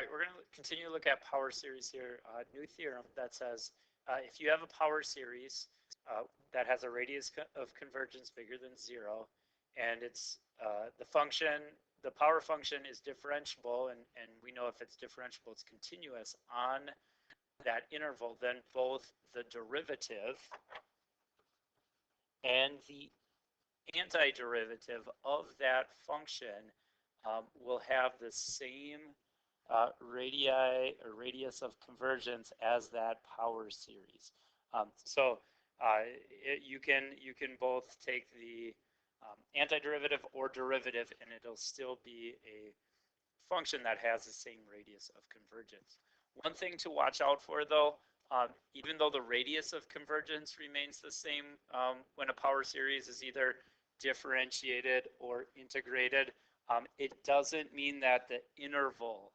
right, we're going to continue to look at power series here. New theorem that says if you have a power series that has a radius of convergence bigger than 0, and it's the power function is differentiable, and we know if it's differentiable, it's continuous on that interval, then both the derivative and the antiderivative of that function will have the same radius of convergence as that power series. You can both take the antiderivative or derivative, and it'll still be a function that has the same radius of convergence. One thing to watch out for, though, even though the radius of convergence remains the same when a power series is either differentiated or integrated, it doesn't mean that the interval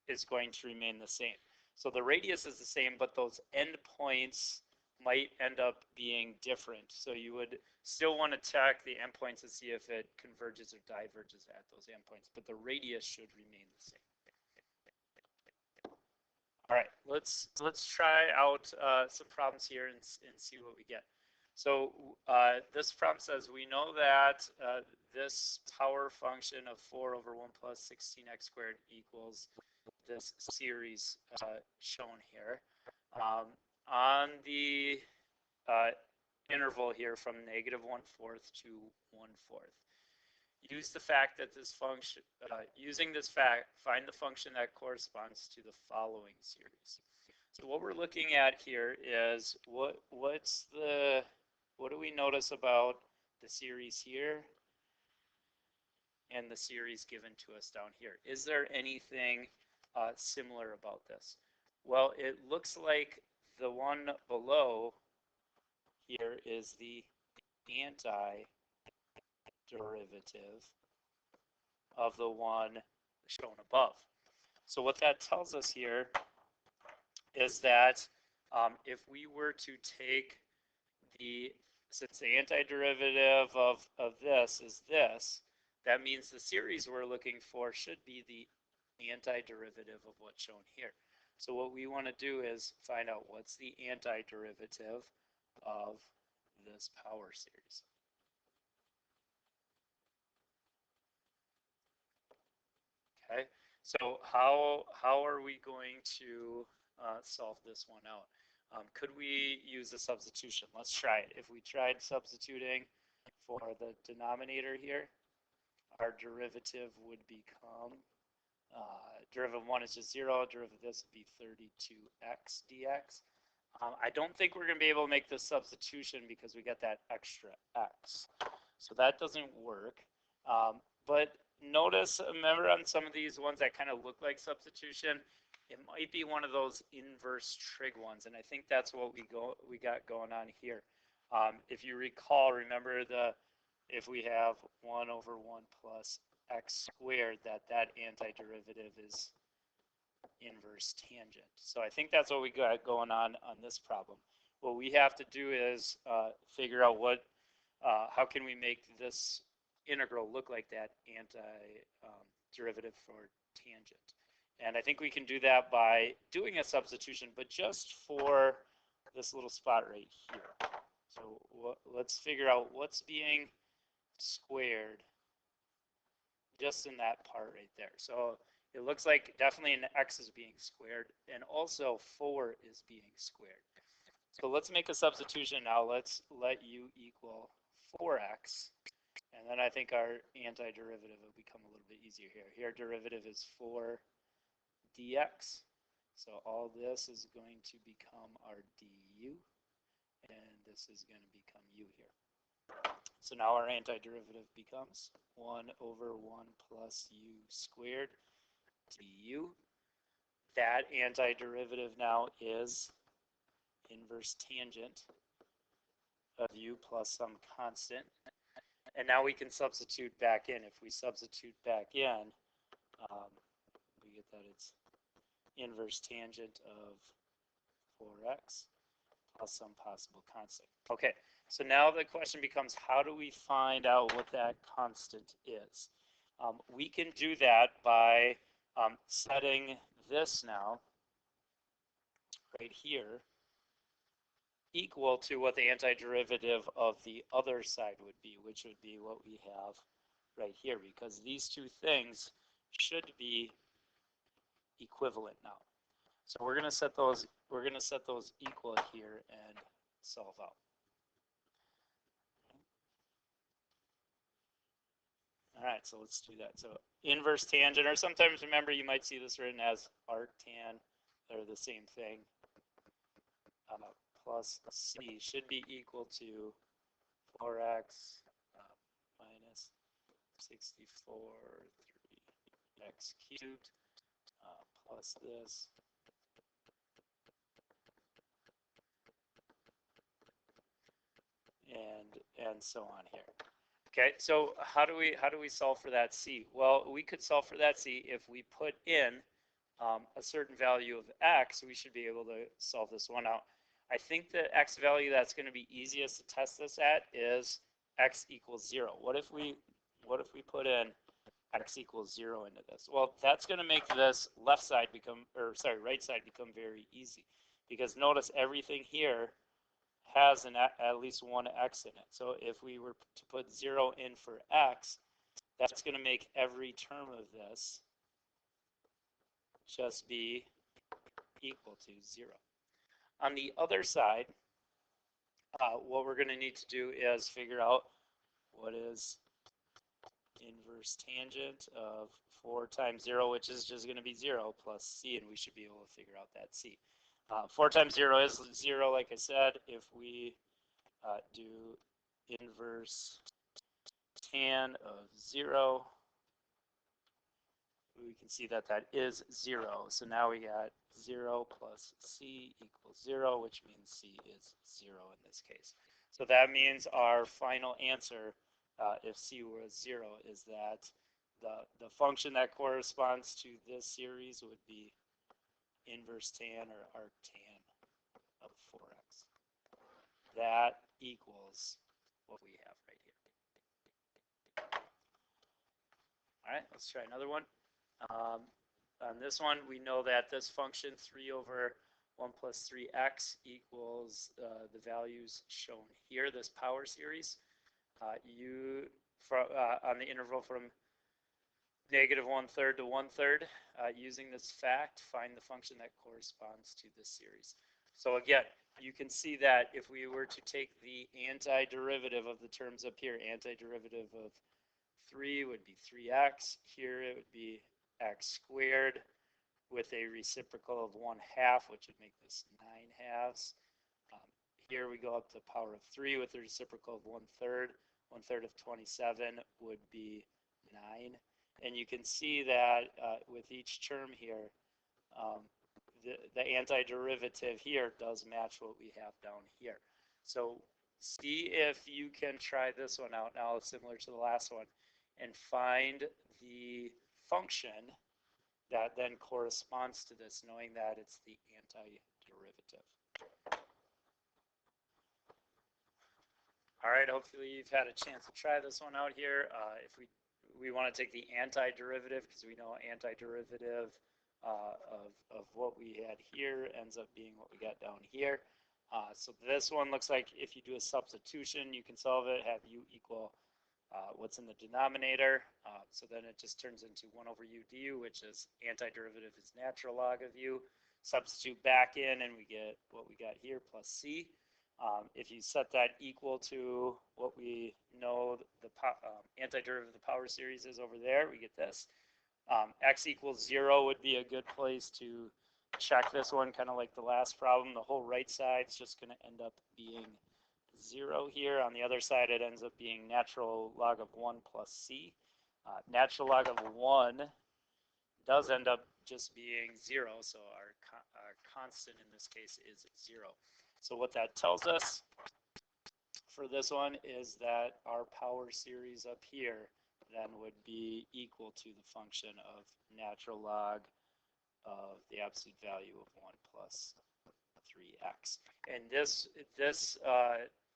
is going to remain the same. So the radius is the same, but those endpoints might end up being different. So you would still want to check the endpoints to see if it converges or diverges at those endpoints, but the radius should remain the same. All right, let's try out some problems here and see what we get. So this problem says we know that this power function of 4 over 1 plus 16x squared equals this series shown here on the interval here from -1/4 to 1/4. Use the fact that this function, using this fact, find the function that corresponds to the following series. So what we're looking at here is what do we notice about the series here and the series given to us down here? Is there anything similar about this? Well, it looks like the one below here is the antiderivative of the one shown above. So what that tells us here is that if we were to take since the antiderivative of this is this, that means the series we're looking for should be the antiderivative of what's shown here. So what we want to do is find out what's the antiderivative of this power series. Okay, so how are we going to solve this one out? Could we use a substitution? Let's try it. If we tried substituting for the denominator here, our derivative would become, derivative 1 is just 0, derivative of this would be 32x dx. I don't think we're going to be able to make this substitution because we get that extra x. So that doesn't work. But notice, remember on some of these ones that kind of look like substitution, it might be one of those inverse trig ones, and I think that's what we got going on here. If you recall, remember if we have 1 over 1 plus x squared, that antiderivative is inverse tangent. So I think that's what we got going on this problem. What we have to do is figure out how can we make this integral look like that antiderivative for tangent. And I think we can do that by doing a substitution, but just for this little spot right here. So let's figure out what's being squared just in that part right there. So it looks like definitely an x is being squared, and also 4 is being squared. So let's make a substitution now. Let's let u equal 4x. And then I think our antiderivative will become a little bit easier here. Here, derivative is 4 dx. So all this is going to become our du, and this is going to become u here. So now our antiderivative becomes 1 over 1 plus u squared du. That antiderivative now is inverse tangent of u plus some constant. And now we can substitute back in. If we substitute back in, we get that it's inverse tangent of 4x plus some possible constant. Okay, so now the question becomes, how do we find out what that constant is? We can do that by setting this now, right here, equal to what the antiderivative of the other side would be, which would be what we have right here, because these two things should be equivalent now. So we're going to set those equal here and solve out. All right, so let's do that. So inverse tangent, or sometimes remember you might see this written as arctan. They're the same thing. Plus c should be equal to 4x minus 64 3x cubed plus this and so on here. Okay, so how do we solve for that c? Well, we could solve for that c if we put in a certain value of x. We should be able to solve this one out. I think the x value that's going to be easiest to test this at is x equals 0. What if we put in x equals 0 into this? Well, that's going to make this right side become very easy, because notice everything here has at least one x in it. So if we were to put 0 in for x, that's going to make every term of this just be equal to 0. On the other side, what we're going to need to do is figure out what is inverse tangent of 4 times 0, which is just going to be 0, plus c, and we should be able to figure out that c. 4 times 0 is 0, like I said. If we do inverse tan of 0, we can see that that is 0. So now we got 0 plus c equals 0, which means c is 0 in this case. So that means our final answer, if c was 0, is that the function that corresponds to this series would be inverse tan or arctan of 4x. That equals what we have right here. All right, let's try another one. On this one, we know that this function 3 over 1 plus 3x equals the values shown here, this power series. On the interval from negative 1/3 to 1/3, using this fact, find the function that corresponds to this series. So again, you can see that if we were to take the antiderivative of the terms up here, antiderivative of 3 would be 3x. Here it would be x squared with a reciprocal of 1/2, which would make this 9/2. Here we go up to the power of 3 with a reciprocal of 1/3. 1/3 of 27 would be 9. And you can see that with each term here, the antiderivative here does match what we have down here. So see if you can try this one out now, similar to the last one, and find the function that then corresponds to this, knowing that it's the antiderivative. All right, hopefully you've had a chance to try this one out here. If we want to take the antiderivative, because we know antiderivative of what we had here ends up being what we got down here. So this one looks like if you do a substitution, you can solve it, have u equal what's in the denominator. So then it just turns into 1 over u du, which is antiderivative is natural log of u. Substitute back in, and we get what we got here, plus c. If you set that equal to what we know the antiderivative of the power series is over there, we get this. X equals 0 would be a good place to check this one, kind of like the last problem. The whole right side is just going to end up being 0 here. On the other side, it ends up being natural log of 1 plus c. Natural log of 1 does end up just being 0, so our constant in this case is 0. So what that tells us for this one is that our power series up here then would be equal to the function of natural log of the absolute value of 1 plus 3x. And this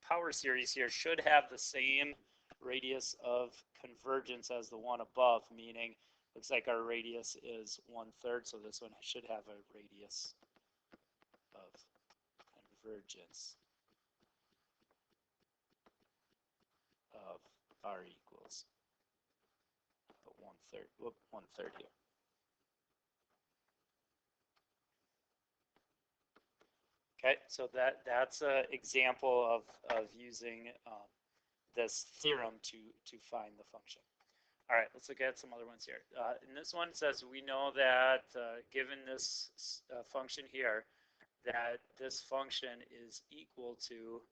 power series here should have the same radius of convergence as the one above, meaning looks like our radius is 1/3, so this one should have a radius of convergence of r equals 1/3. Whoop, 1/3 here. Okay, so that's an example of using this theorem to find the function. All right, let's look at some other ones here. And this one says we know that given this function here, that this function is equal to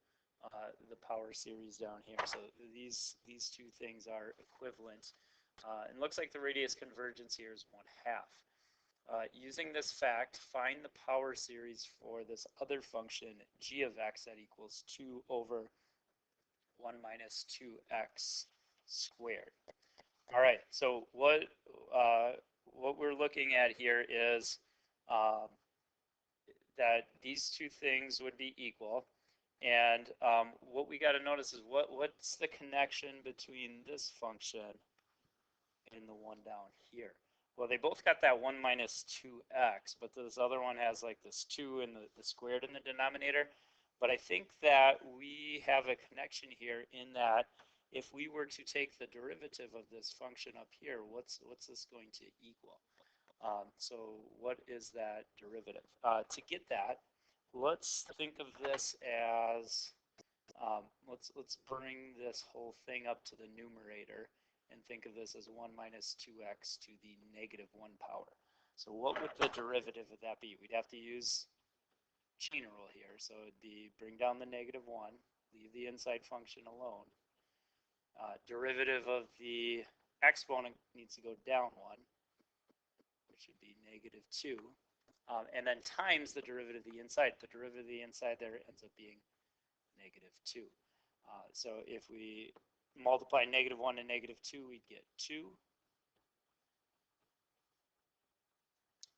the power series down here. So these two things are equivalent. And looks like the radius convergence here is 1/2. Using this fact, find the power series for this other function g of x that equals 2 over 1 minus 2x squared. All right, so what we're looking at here is that these two things would be equal, and what we got to notice is what's the connection between this function and the one down here. Well, they both got that 1 minus 2x, but this other one has like this 2 and the squared in the denominator. But I think that we have a connection here in that if we were to take the derivative of this function up here, what's this going to equal? So what is that derivative? To get that, let's think of this as, let's bring this whole thing up to the numerator and think of this as 1 minus 2x to the negative 1 power. So what would the derivative of that be? We'd have to use chain rule here. So it'd be bring down the negative 1, leave the inside function alone. Derivative of the exponent needs to go down 1, which would be negative 2. And then times the derivative of the inside. The derivative of the inside there ends up being negative 2. So if we multiply negative 1 and negative 2, we'd get 2.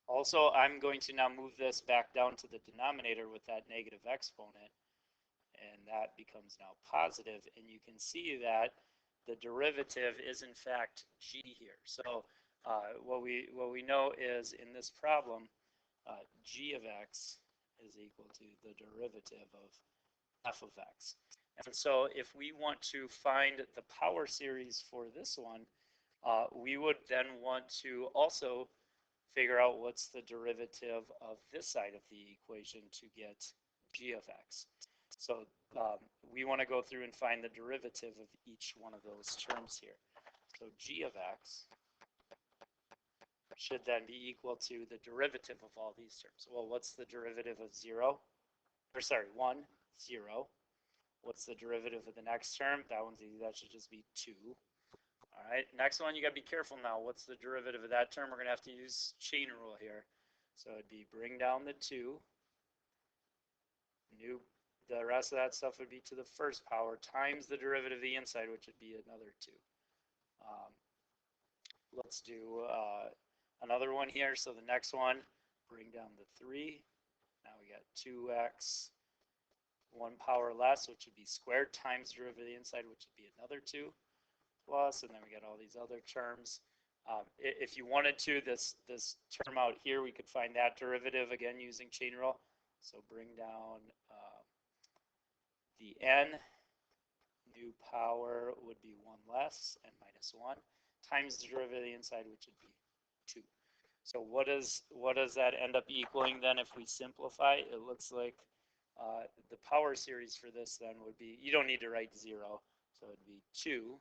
Also, I'm going to now move this back down to the denominator with that negative exponent, and that becomes now positive. And you can see that the derivative is in fact g here. So what we know is in this problem, g of x is equal to the derivative of f of x. And so if we want to find the power series for this one, we would then want to also figure out what's the derivative of this side of the equation to get g of x. So we want to go through and find the derivative of each one of those terms here. So g of x should then be equal to the derivative of all these terms. Well, what's the derivative of 0? Or sorry, 1, 0. What's the derivative of the next term? That one's easy. That should just be 2. All right, next one, you got to be careful now. What's the derivative of that term? We're going to have to use chain rule here. So it'd be bring down the 2. The rest of that stuff would be to the first power times the derivative of the inside, which would be another 2. Let's do another one here. So the next one, bring down the 3. Now we got 2x, 1 power less, which would be squared, times derivative of the inside, which would be another 2, plus, and then we got all these other terms. If you wanted to, this term out here, we could find that derivative again using chain rule. So bring down the n, new power would be 1 less, and minus 1, times the derivative of the inside, which would be 2. So what does that end up equaling then if we simplify? It looks like the power series for this then would be, you don't need to write 0, so it would be 2.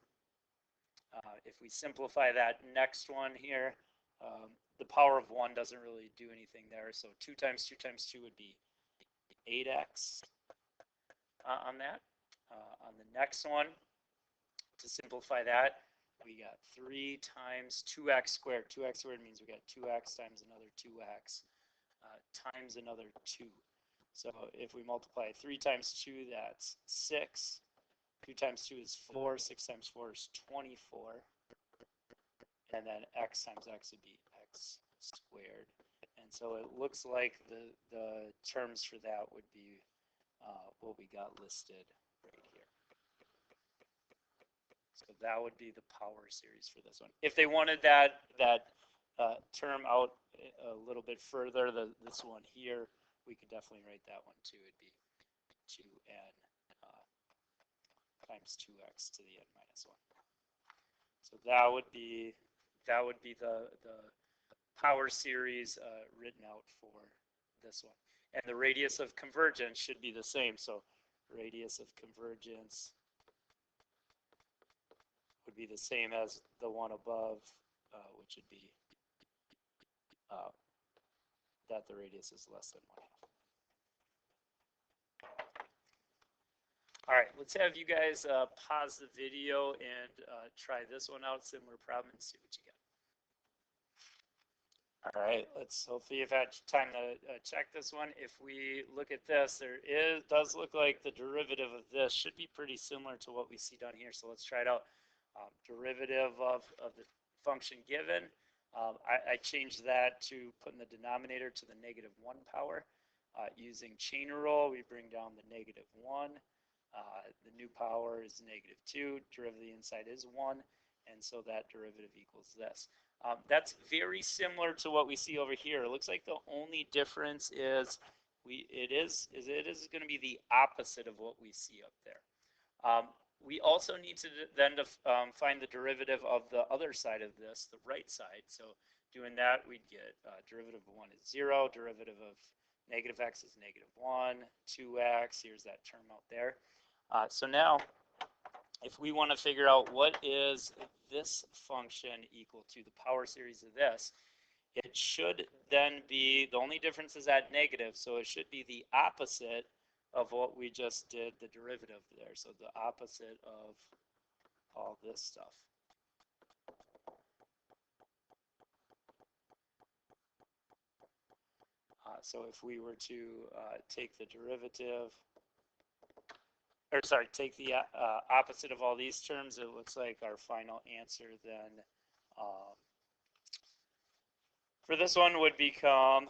If we simplify that next one here, the power of 1 doesn't really do anything there, so 2 times 2 times 2 would be 8x on that. On the next one, to simplify that, we got 3 times 2x squared. 2x squared means we got 2x times another 2x times another 2. So if we multiply 3 times 2, that's 6. 2 times 2 is 4. 6 times 4 is 24. And then x times x would be x squared. And so it looks like the terms for that would be what we got listed right here. So So that would be the power series for this one. If they wanted that term out a little bit further, this one here, we could definitely write that one too. It'd be 2n times 2x to the n minus 1. So that would be the power series written out for this one. And the radius of convergence should be the same. So radius of convergence would be the same as the one above, which would be that the radius is less than 1/2. All right, let's have you guys pause the video and try this one out, similar problem, and see what you get. All right, let's hopefully you've had time to check this one. If we look at this, does look like the derivative of this should be pretty similar to what we see down here. So let's try it out. Derivative of the function given. I changed that to put in the denominator to the -1 power. Using chain rule, we bring down the -1. The new power is -2. Derivative of the inside is 1. And so that derivative equals this. That's very similar to what we see over here. It looks like the only difference is it is going to be the opposite of what we see up there. We also need to then find the derivative of the other side of this, the right side. So doing that, we'd get derivative of 1 is 0, derivative of -x is -1, 2x, here's that term out there. So now, if we want to figure out what is this function equal to the power series of this, it should then be, the only difference is at negative, so it should be the opposite of what we just did, the derivative there. So the opposite of all this stuff. So if we were to take the derivative, or sorry, take the opposite of all these terms, it looks like our final answer then for this one would become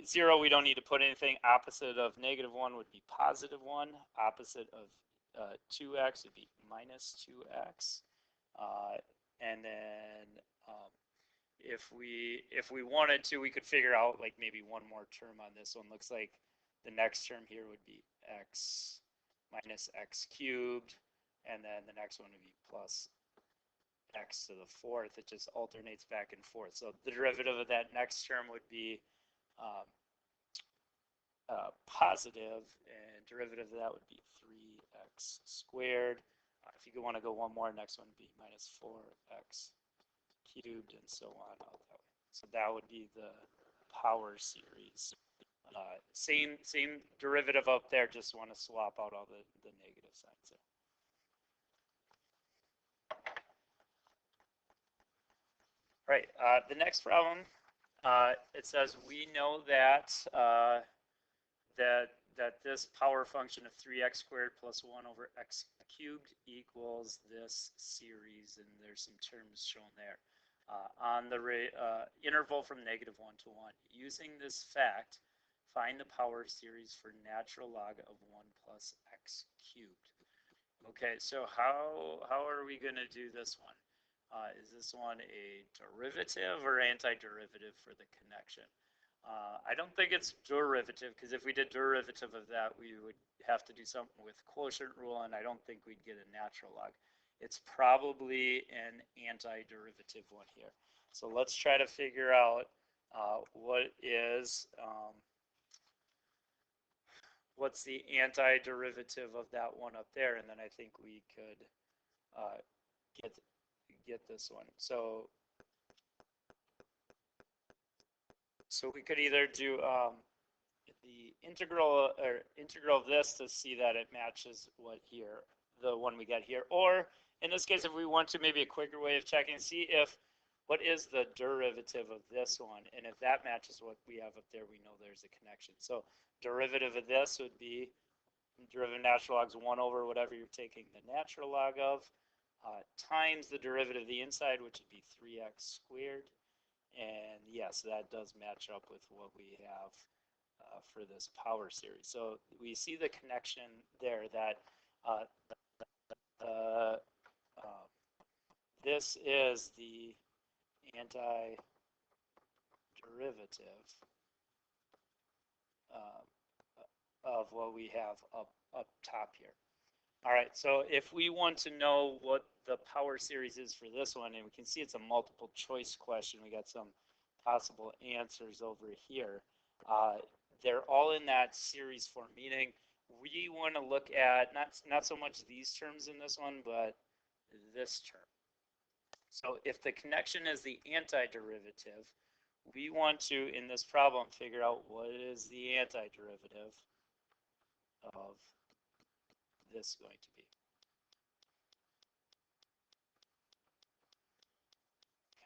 0. We don't need to put anything. Opposite of -1 would be +1. Opposite of 2x would be -2x. And then if we wanted to, we could figure out like maybe one more term on this one. Looks like the next term here would be x minus x cubed, and then the next one would be plus x to the 4th. It just alternates back and forth. So the derivative of that next term would be positive, and derivative of that would be 3x squared. If you want to go one more, next one would be minus 4x cubed, and so on out that way. So that would be the power series. Same derivative up there, just want to swap out all the negative signs there. Right, the next problem, it says we know that that this power function of 3x squared plus 1 over x cubed equals this series, and there's some terms shown there. On the interval from -1 to 1. Using this fact, find the power series for natural log of 1 plus x cubed. Okay, so how are we going to do this one? Is this one a derivative or antiderivative for the connection? I don't think it's derivative, because if we did derivative of that, we would have to do something with quotient rule, and I don't think we'd get a natural log. It's probably an antiderivative one here. So let's try to figure out what's the antiderivative of that one up there, and then I think we could get this one. So we could either do the integral of this to see that it matches what here, the one we get here, or in this case, if we want to, maybe a quicker way of checking, see if what is the derivative of this one, and if that matches what we have up there, we know there's a connection. So derivative of this would be derivative of natural logs 1 over whatever you're taking the natural log of, times the derivative of the inside, which would be 3x squared. And yes, that does match up with what we have for this power series. So we see the connection there that this is the antiderivative of what we have up top here. All right, so if we want to know what the power series is for this one, and we can see it's a multiple choice question, we got some possible answers over here. They're all in that series form, meaning we want to look at not so much these terms in this one, but this term. So if the connection is the antiderivative, we want to, in this problem, figure out what is the antiderivative of this going to be.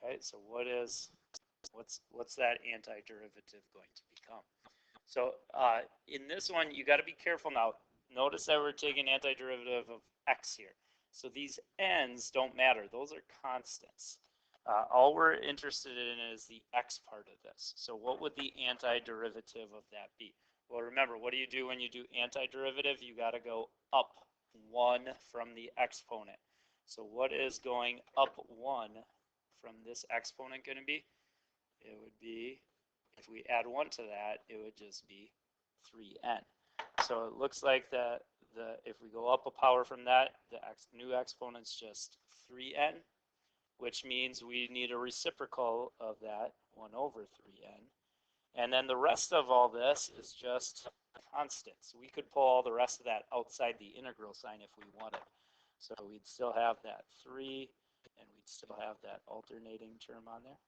Okay, so what's that antiderivative going to become? So in this one, you got to be careful now. Notice that we're taking antiderivative of x here. So these n's don't matter. Those are constants. All we're interested in is the x part of this. So what would the antiderivative of that be? Well, remember, what do you do when you do antiderivative? You got to go up 1 from the exponent. So what is going up 1 from this exponent going to be? It would be, if we add 1 to that, it would just be 3n. So it looks like that if we go up a power from that, the new exponent's just 3n, which means we need a reciprocal of that 1 over 3n. And then the rest of all this is just constants. We could pull all the rest of that outside the integral sign if we wanted. So we'd still have that 3, and we'd still have that alternating term on there.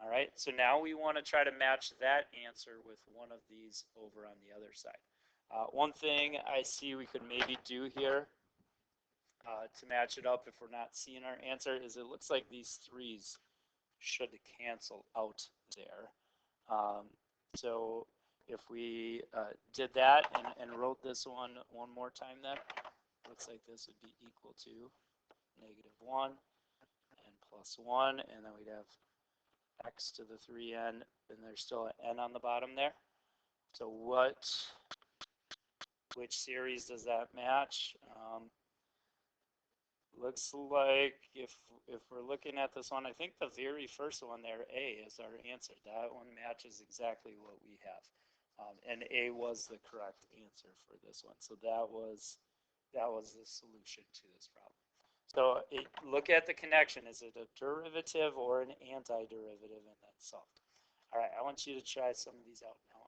All right, so now we want to try to match that answer with one of these over on the other side. One thing I see we could maybe do here to match it up if we're not seeing our answer is it looks like these 3's should cancel out there. So if we did that and wrote this one more time, then looks like this would be equal to -1 and +1, and then we'd have x to the 3n, and there's still an n on the bottom there. So which series does that match? Looks like if we're looking at this one, I think the very first one there, A, is our answer. That one matches exactly what we have. And A was the correct answer for this one. So that was the solution to this problem. So look at the connection. Is it a derivative or an antiderivative, and then solve. All right, I want you to try some of these out now.